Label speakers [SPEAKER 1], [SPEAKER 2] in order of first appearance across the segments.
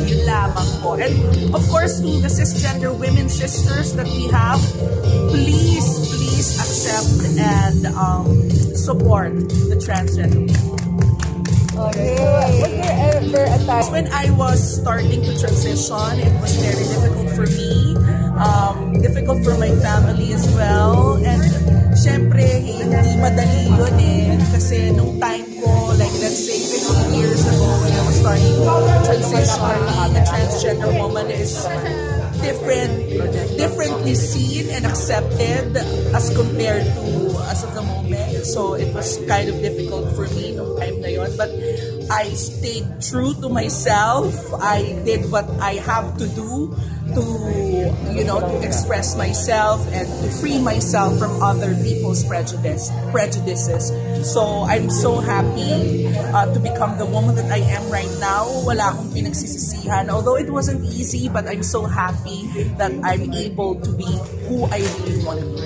[SPEAKER 1] yun lamang po. And of course, to the cisgender women sisters that we have, please accept and support the transgender.
[SPEAKER 2] Okay. Was there ever a time
[SPEAKER 1] when I was starting to transition, it was very difficult for me, difficult for my family as well, and syempre hindi madali yun kasi nung time ko, like let's say 15 years ago when I was starting to transition, being a transgender woman is differently seen and accepted as compared to as of the moment. So it was kind of difficult for me nung time na yun. But I stayed true to myself. I did what I have to do to, you know, to express myself and to free myself from other people's prejudices. So I'm so happy to become the woman that I am right now. Wala akong pinagsisisihan. Although it wasn't easy, but I'm so happy that I'm able to be who I really want to be.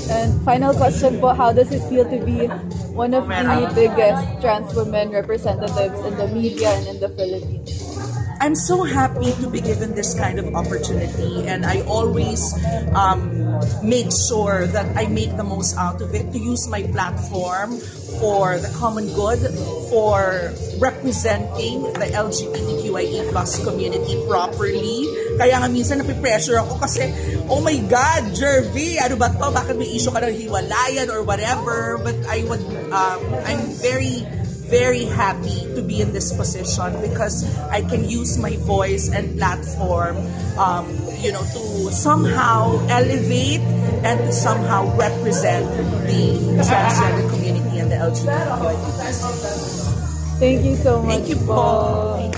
[SPEAKER 2] And final question po, how does it feel to be one of the biggest trans women representatives in the media and in the Philippines?
[SPEAKER 1] I'm so happy to be given this kind of opportunity, and I always make sure that I make the most out of it, to use my platform for the common good, for representing the LGBTQIA+ community properly. Kaya nga minsan napipressure ako kasi, oh my God, Jervy, ano ba to? Bakit may issue ka ng hiwalayan or whatever? But I'm very happy to be in this position because I can use my voice and platform, you know, to somehow elevate and to somehow represent the transgender community and the LGBTQIA+.
[SPEAKER 2] Thank you so much.
[SPEAKER 1] Thank you, Paul.